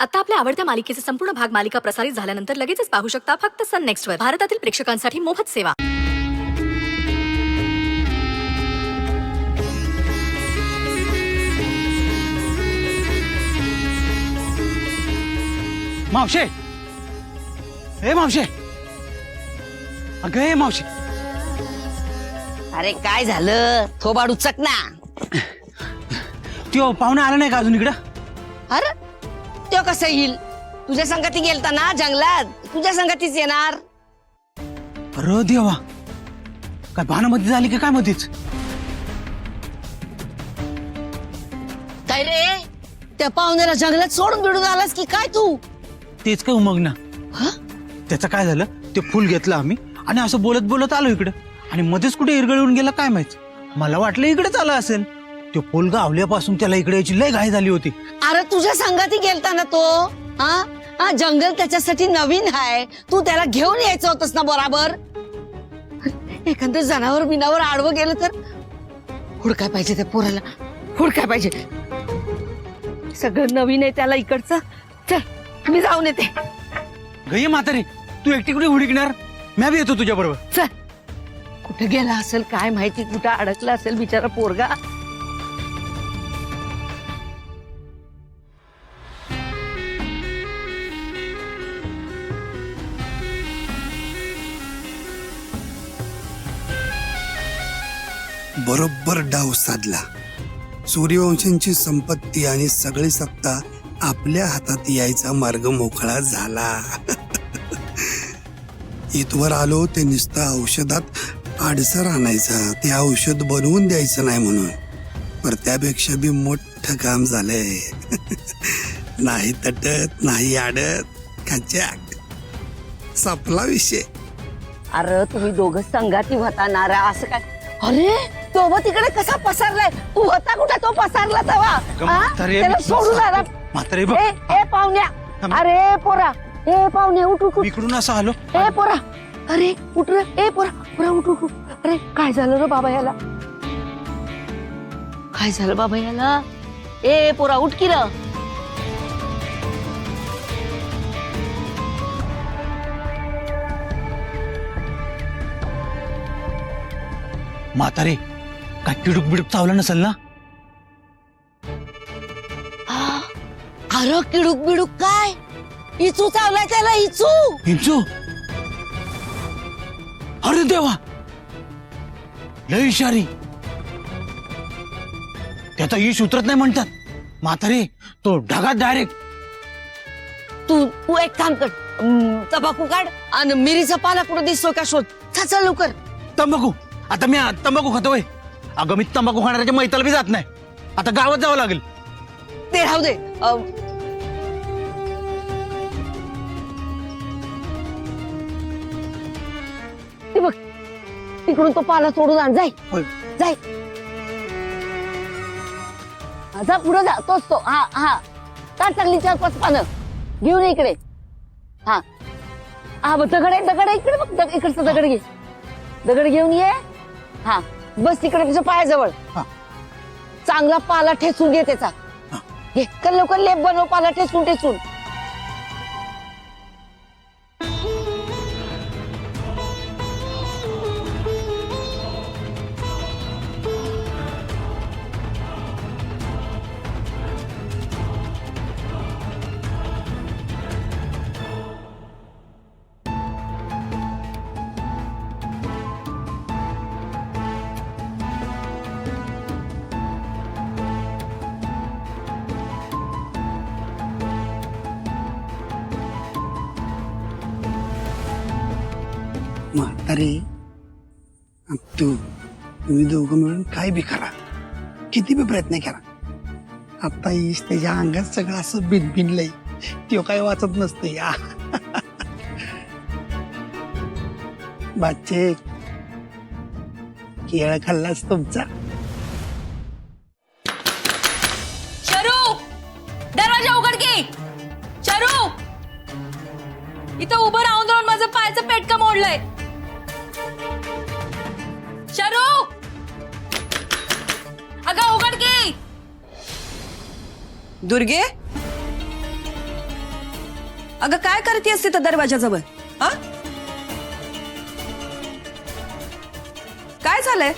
आता आपल्या आवडत्या मालिकेचे संपूर्ण भाग मालिका प्रसारित झाल्यानंतर लगेचच पाहू शकता फक्त सन नेक्स्ट वर. भारतातील प्रेक्षकांसाठी मोफत सेवा. मावशे, हे मावशे, अगं हे मावशे. अरे काय झालं? थोबाड उचक ना. त्यो पाहुणा आला नाही का अजून इकडं? अरे तो कसं येईल? तुझ्या संगती गेलता ना जंगलात, तुझ्या संगतीच येणार. अरे देवा, काय भानामध्ये झाली का काय मध्येच? काय रे, त्या पाहुण्याला जंगलात सोडून बिडून आलास की काय तू? तेच काय उमग ना. हं? त्याचं काय झालं, ते फुल घेतलं आम्ही आणि असं बोलत बोलत आलो इकडं आणि मध्येच कुठे इरगळून गेला काय माहित. मला वाटलं इकडेच आलं असेल. तो फुल गावल्यापासून त्याला इकडे यायची लय घाई झाली होती. अरे तुझ्या संगती गेलता ना तो. हा हा, जंगल त्याच्यासाठी नवीन आहे. तू त्याला घेऊन यायचं होतस ना बरोबर. एखादं जनावर बिनावर आडवं गेलं तर हुडकाय पाहिजे त्या पोराला, हुडकाय पाहिजे. सगळं नवीन आहे त्याला इकडचं. चल मी जाऊन येते. गई म्हातारी, तू एकटी कुठे हुडकणार? मी बी येतो तुझ्या बरोबर. चल, कुठे गेला असेल काय माहिती, कुठं अडकला असेल बिचारा पोरगा. बरोबर डाव साधला. सूर्यवंशांची संपत्ती आणि सगळी सत्ता आपल्या हातात यायचा मार्ग मोकळा झाला. इथवर आलो ते नुसतं औषधात आडसर आणायचं, ते औषध बनवून द्यायचं नाही म्हणून. पर त्यापेक्षा बी मोठं काम झालंय. नाही तटत नाही आडत, खचाक संपला विषय. अरे तुम्ही दोघं संगाती होता नारा असं काय? अरे तो बघ तिकडे कसा पसरलाय. तू होता कुठे तो पसरला तेव्हा? म्हातारे, त्याला सोडून आला. म्हातारे बघ. ए पाहुण्या, अरे पोरा, ए पाहुणे उठ उठ उठ. इकडून असं आलो. ए पोरा, अरे उठ रे. ए पोरा, पोरा उठ उठ उठ. अरे काय झालं रे बाबा याला? काय झालं बाबा याला? ए पोरा उठ की र. म्हातारे, काय किडूक बिडूक चावला नसेल ना? अरे किडूक बिडूक काय? इचू चावलाय त्याला, इचू. इंचू, अरे देवा, लय इशारी. त्याचा इश उतरत नाही म्हणतात. म्हातारे, तो ढगात डायरेक्ट. तू तू एक काम कर, तंबाखू काढ आणि मिरीचा पाला कुठं दिसतोय का शोध. चल लवकर. तंबाखू, आता मी तंबाखू खातोय. अगं मी तंबाखू खाणाऱ्याच्या मैताला बी जात नाही. आता गावात जावं लागेल. ते राहू दे. ते बघ तिकडून तो पाला सोडून आण. जाय होय. जाय. जा पुढे जा. तोच तो. हा हा, काढ चांगली 4-5 पानं घेऊन ये इकडे. हा हा, बघ दगड आहे, दगड आहे इकडे बघ. इकडचा दगड घे, दगड घेऊन ये. हा बस तिकडे तुझ्या पायाजवळ. हा. चांगला पाला ठेचून घे त्याचा. घे कर लवकर, लेप बनव पाला ठेचून ठेचून. म्हातारे, तुम्ही दोघं मिळून काय बी करा, किती बी प्रयत्न करा, आता ईश त्याच्या अंगात सगळं असं बिनबिनलंय. तो काय वाचत नसते. या बाचे केळ खाल्लास तुमचा. शरू, दरवाजा उघड की. शरू, इथं उभं राहून राहून माझं पायाचं पेटका मोडलंय. शरू, अगं उघड की. दुर्गे, अगं काय करतेस तिथं दरवाजाजवळ? हा, काय झालंय?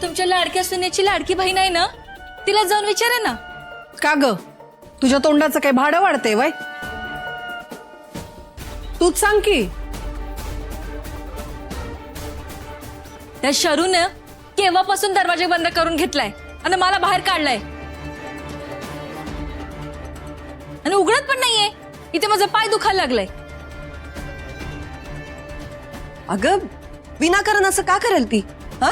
तुमच्या लाडक्या सुनेची लाडकी बहीण आहे ना, तिला जाऊन विचारा ना. का ग, तुझ्या तोंडाचं काय भाडं वाढतंय वय? तूच सांग की. त्या शरूनं केव्हापासून दरवाजा बंद करून घेतलाय आणि मला बाहेर काढलाय आणि उघडत पण नाहीये. इथे माझा पाय दुखायला लागलाय. अगं विनाकारण असं का करेल ती? हा,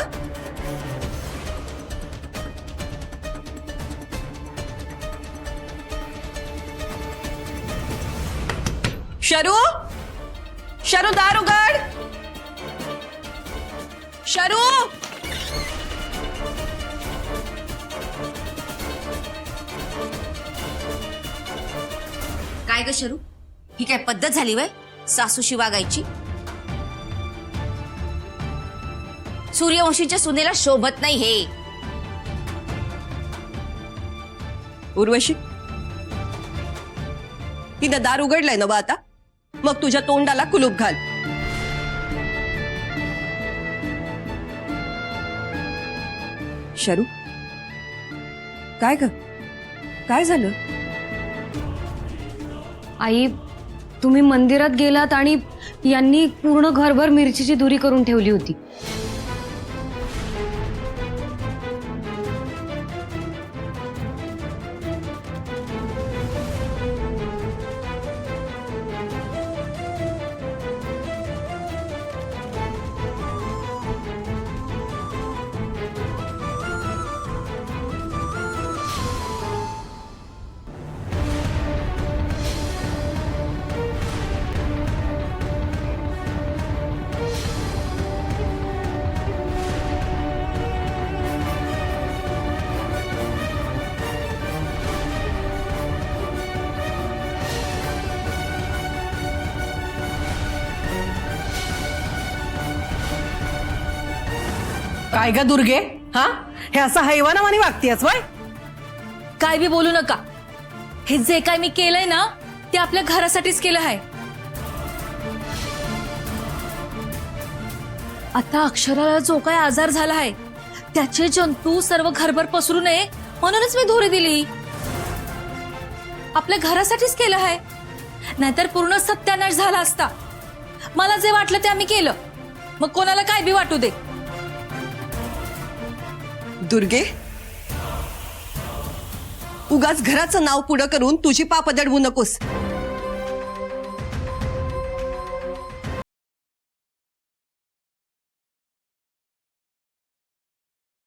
शरू, शरू दार उघड. शरू, काय ग शरू, ही काय पद्धत झाली वय सासूशी वागायची? सूर्यवंशीच्या सुनेला शोभत नाही हे. उर्वशी, तिनं दार उघडलंय ना बा आता, मग तुझ्या तोंडाला कुलूप घाल. शरू, काय ग, काय झालं? आई, तुम्ही मंदिरात गेलात आणि यांनी पूर्ण घरभर मिरचीची दुरी करून ठेवली होती. काय ग दुर्गे, हा, हे असं हैवानावानी वागतेस वय? काय बी बोलू नका. हे जे काय मी केलंय ना, ते आपल्या घरासाठीच केलं आहे. आता अक्षराला जो काय आजार झाला आहे त्याचे जंतू सर्व घरभर पसरू नये म्हणूनच मी धुरी दिली. आपल्या घरासाठीच केलं आहे, नाहीतर पूर्ण सत्यानाश झाला असता. मला जे वाटलं ते आम्ही केलं, मग कोणाला काय बी वाटू दे. दुर्गे, उगाच घराचं नाव पुढं करून तुझी पाप दडवू नकोस.